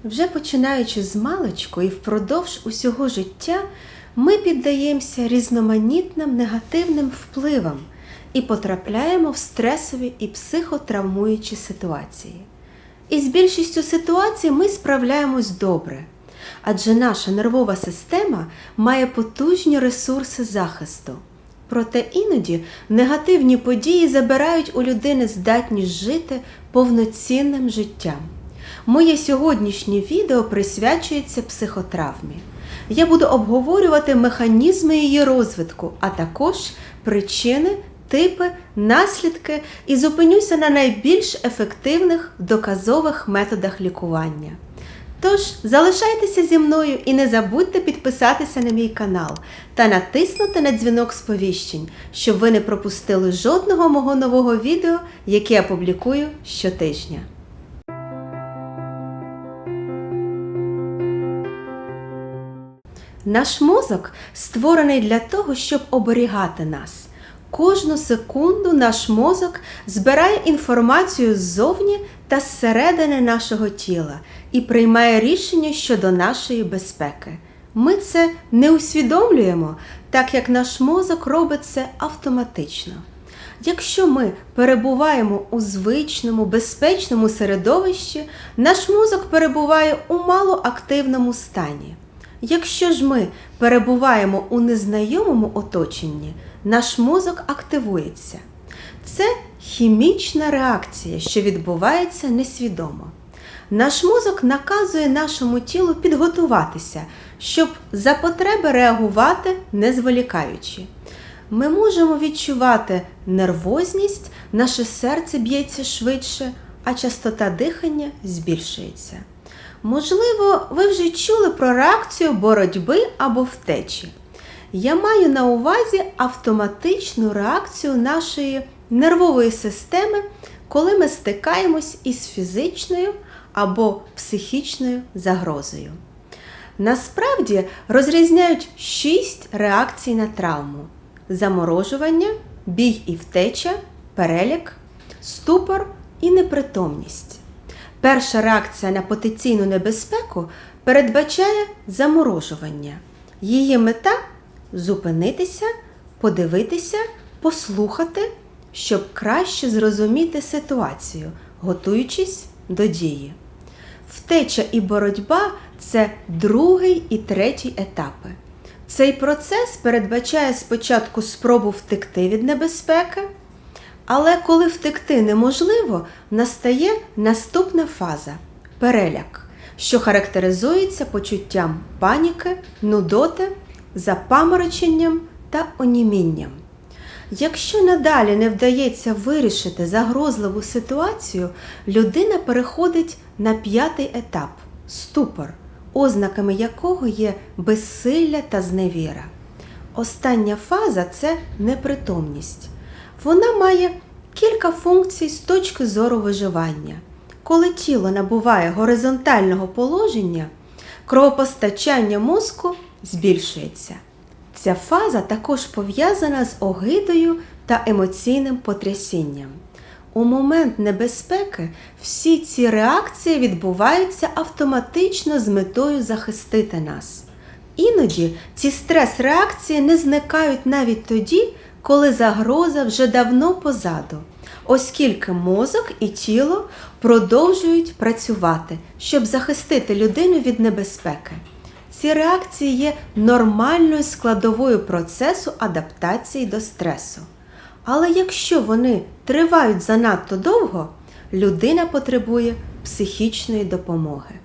Вже починаючи з маличку і впродовж усього життя, ми піддаємося різноманітним негативним впливам і потрапляємо в стресові і психотравмуючі ситуації. І з більшістю ситуацій ми справляємось добре, адже наша нервова система має потужні ресурси захисту. Проте іноді негативні події забирають у людини здатність жити повноцінним життям. Моє сьогоднішнє відео присвячується психотравмі. Я буду обговорювати механізми її розвитку, а також причини, типи, наслідки і зупинюся на найбільш ефективних доказових методах лікування. Тож, залишайтеся зі мною і не забудьте підписатися на мій канал та натиснути на дзвінок сповіщень, щоб ви не пропустили жодного мого нового відео, яке я публікую щотижня. Наш мозок створений для того, щоб оберігати нас. Кожну секунду наш мозок збирає інформацію ззовні та зсередини нашого тіла і приймає рішення щодо нашої безпеки. Ми це не усвідомлюємо, так як наш мозок робить це автоматично. Якщо ми перебуваємо у звичному, безпечному середовищі, наш мозок перебуває у малоактивному стані. Якщо ж ми перебуваємо у незнайомому оточенні, наш мозок активується. Це хімічна реакція, що відбувається несвідомо. Наш мозок наказує нашому тілу підготуватися, щоб за потреби реагувати, не зволікаючи. Ми можемо відчувати нервозність, наше серце б'ється швидше, а частота дихання збільшується. Можливо, ви вже чули про реакцію боротьби або втечі. Я маю на увазі автоматичну реакцію нашої нервової системи, коли ми стикаємось із фізичною або психічною загрозою. Насправді розрізняють 6 реакцій на травму: заморожування, бій і втеча, переляк, ступор і непритомність. Перша реакція на потенційну небезпеку передбачає заморожування. Її мета – зупинитися, подивитися, послухати, щоб краще зрозуміти ситуацію, готуючись до дії. Втеча і боротьба – це другий і третій етапи. Цей процес передбачає спочатку спробу втекти від небезпеки, але коли втекти неможливо, настає наступна фаза – переляк, що характеризується почуттям паніки, нудоти, запамороченням та онімінням. Якщо надалі не вдається вирішити загрозливу ситуацію, людина переходить на 5-й етап – ступор, ознаками якого є безсилля та зневіра. Остання фаза – це непритомність. Вона має кілька функцій з точки зору виживання. Коли тіло набуває горизонтального положення, кровопостачання мозку збільшується. Ця фаза також пов'язана з огидою та емоційним потрясінням. У момент небезпеки всі ці реакції відбуваються автоматично з метою захистити нас. Іноді ці стрес-реакції не зникають навіть тоді, коли загроза вже давно позаду, оскільки мозок і тіло продовжують працювати, щоб захистити людину від небезпеки. Ці реакції є нормальною складовою процесу адаптації до стресу. Але якщо вони тривають занадто довго, людина потребує психічної допомоги.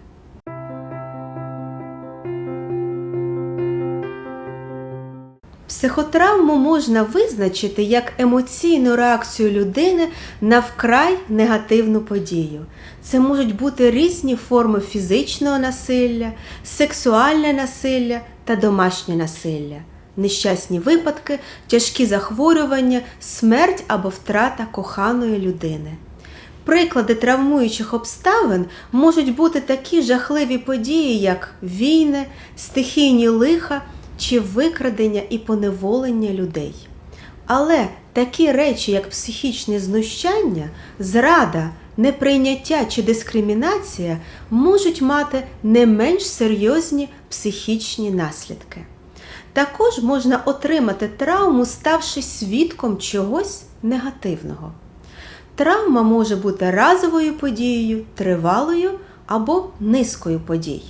Психотравму можна визначити як емоційну реакцію людини на вкрай негативну подію. Це можуть бути різні форми фізичного насилля, сексуальне насилля та домашнє насилля, нещасні випадки, тяжкі захворювання, смерть або втрата коханої людини. Приклади травмуючих обставин можуть бути такі жахливі події, як війни, стихійні лиха чи викрадення і поневолення людей. Але такі речі, як психічне знущання, зрада, неприйняття чи дискримінація можуть мати не менш серйозні психічні наслідки. Також можна отримати травму, ставши свідком чогось негативного. Травма може бути разовою подією, тривалою або низкою подій.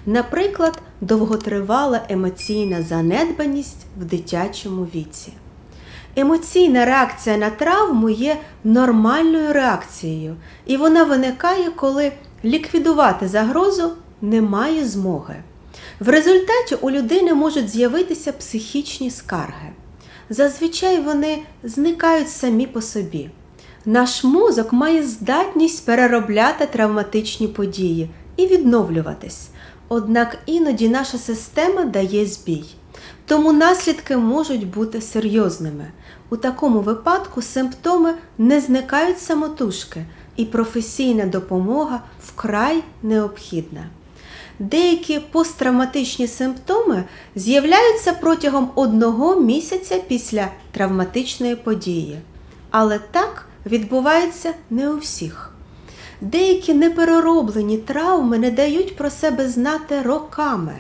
Наприклад, довготривала емоційна занедбаність в дитячому віці. Емоційна реакція на травму є нормальною реакцією, і вона виникає, коли ліквідувати загрозу немає змоги. В результаті у людини можуть з'явитися психічні скарги. Зазвичай вони зникають самі по собі. Наш мозок має здатність переробляти травматичні події і відновлюватись. Однак іноді наша система дає збій. Тому наслідки можуть бути серйозними. У такому випадку симптоми не зникають самотужки, і професійна допомога вкрай необхідна. Деякі посттравматичні симптоми з'являються протягом 1 місяця після травматичної події. Але так відбувається не у всіх. Деякі неперероблені травми не дають про себе знати роками,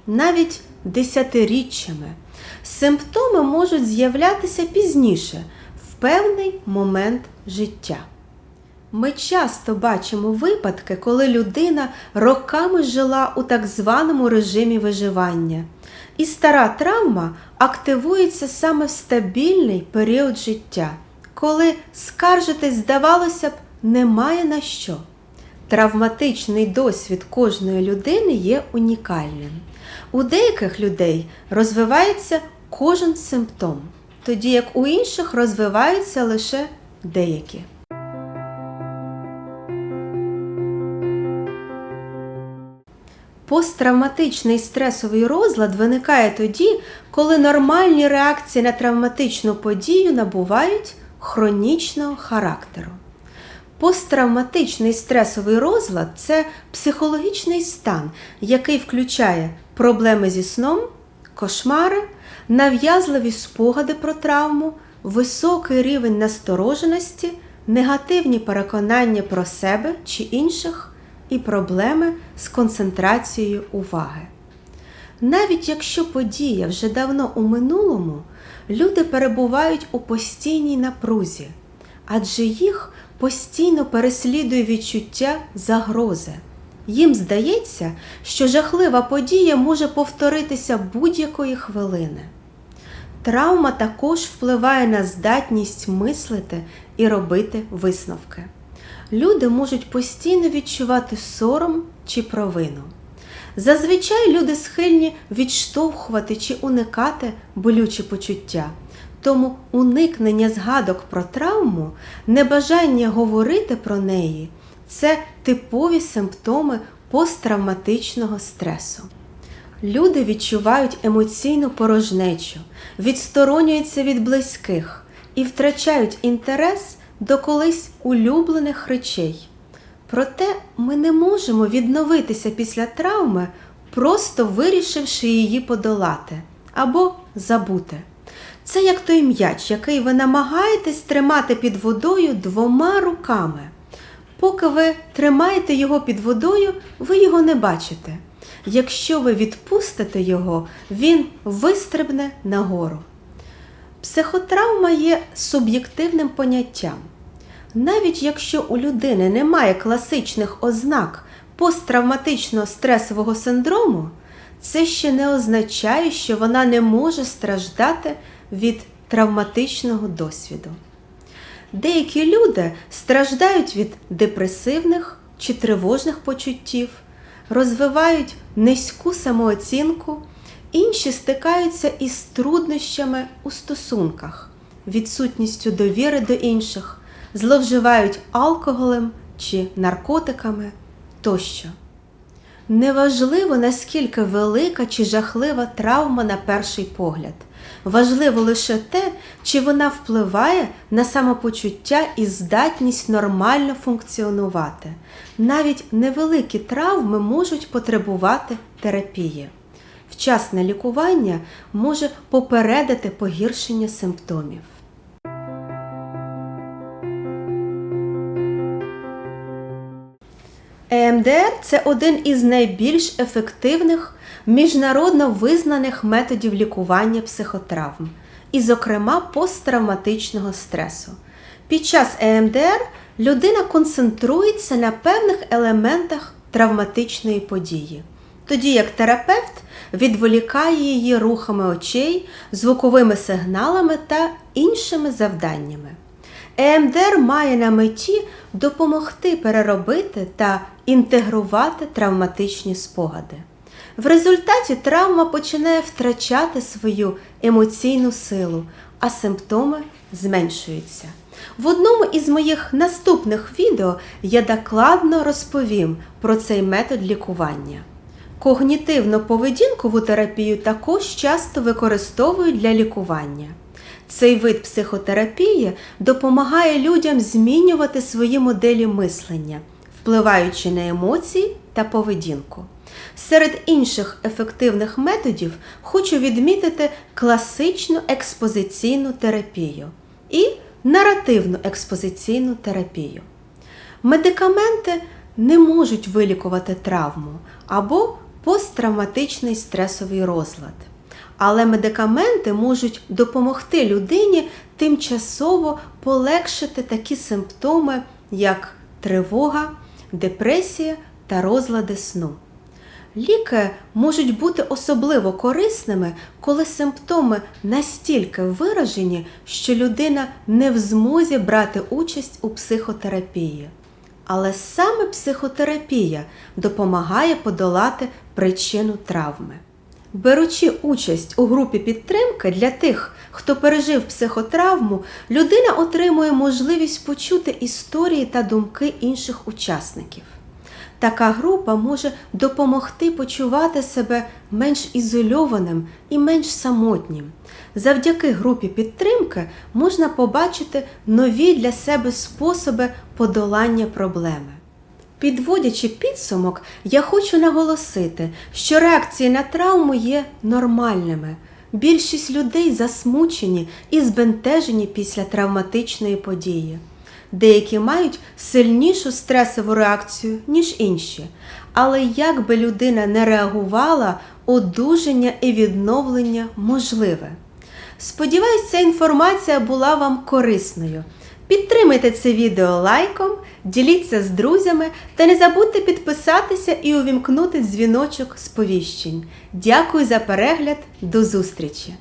навіть десятиріччями. Симптоми можуть з'являтися пізніше, в певний момент життя. Ми часто бачимо випадки, коли людина роками жила у так званому режимі виживання. І стара травма активується саме в стабільний період життя, коли скаржитись, здавалося б, немає на що. Травматичний досвід кожної людини є унікальним. У деяких людей розвивається кожен симптом, тоді як у інших розвиваються лише деякі. Посттравматичний стресовий розлад виникає тоді, коли нормальні реакції на травматичну подію набувають хронічного характеру. Посттравматичний стресовий розлад – це психологічний стан, який включає проблеми зі сном, кошмари, нав'язливі спогади про травму, високий рівень настороженості, негативні переконання про себе чи інших і проблеми з концентрацією уваги. Навіть якщо подія вже давно у минулому, люди перебувають у постійній напрузі, адже їх постійно переслідує відчуття загрози. Їм здається, що жахлива подія може повторитися будь-якої хвилини. Травма також впливає на здатність мислити і робити висновки. Люди можуть постійно відчувати сором чи провину. Зазвичай люди схильні відштовхувати чи уникати болючі почуття. Тому уникнення згадок про травму, небажання говорити про неї – це типові симптоми посттравматичного стресу. Люди відчувають емоційну порожнечу, відсторонюються від близьких і втрачають інтерес до колись улюблених речей. Проте ми не можемо відновитися після травми, просто вирішивши її подолати або забути. Це як той м'яч, який ви намагаєтесь тримати під водою 2 руками. Поки ви тримаєте його під водою, ви його не бачите. Якщо ви відпустите його, він вистрибне нагору. Психотравма є суб'єктивним поняттям. Навіть якщо у людини немає класичних ознак посттравматичного стресового синдрому, це ще не означає, що вона не може страждати від травматичного досвіду. Деякі люди страждають від депресивних чи тривожних почуттів, розвивають низьку самооцінку, інші стикаються із труднощами у стосунках, відсутністю довіри до інших, зловживають алкоголем чи наркотиками тощо. Неважливо, наскільки велика чи жахлива травма на перший погляд. Важливо лише те, чи вона впливає на самопочуття і здатність нормально функціонувати. Навіть невеликі травми можуть потребувати терапії. Вчасне лікування може попередити погіршення симптомів. ЕМДР – це один із найбільш ефективних, міжнародно визнаних методів лікування психотравм, і, зокрема, посттравматичного стресу. Під час ЕМДР людина концентрується на певних елементах травматичної події, тоді як терапевт відволікає її рухами очей, звуковими сигналами та іншими завданнями. ЕМДР має на меті допомогти переробити та інтегрувати травматичні спогади. В результаті травма починає втрачати свою емоційну силу, а симптоми зменшуються. В одному із моїх наступних відео я докладно розповім про цей метод лікування. Когнітивно-поведінкову терапію також часто використовують для лікування. Цей вид психотерапії допомагає людям змінювати свої моделі мислення, впливаючи на емоції та поведінку. Серед інших ефективних методів хочу відмітити класичну експозиційну терапію і наративну експозиційну терапію. Медикаменти не можуть вилікувати травму або посттравматичний стресовий розлад. Але медикаменти можуть допомогти людині тимчасово полегшити такі симптоми, як тривога, депресія та розлади сну. Ліки можуть бути особливо корисними, коли симптоми настільки виражені, що людина не в змозі брати участь у психотерапії. Але саме психотерапія допомагає подолати причину травми. Беручи участь у групі підтримки для тих, хто пережив психотравму, людина отримує можливість почути історії та думки інших учасників. Така група може допомогти почувати себе менш ізольованим і менш самотнім. Завдяки групі підтримки можна побачити нові для себе способи подолання проблеми. Підводячи підсумок, я хочу наголосити, що реакції на травму є нормальними. Більшість людей засмучені і збентежені після травматичної події. Деякі мають сильнішу стресову реакцію, ніж інші. Але як би людина не реагувала, одужання і відновлення можливе. Сподіваюсь, ця інформація була вам корисною. Підтримайте це відео лайком, діліться з друзями та не забудьте підписатися і увімкнути дзвіночок сповіщень. Дякую за перегляд, до зустрічі!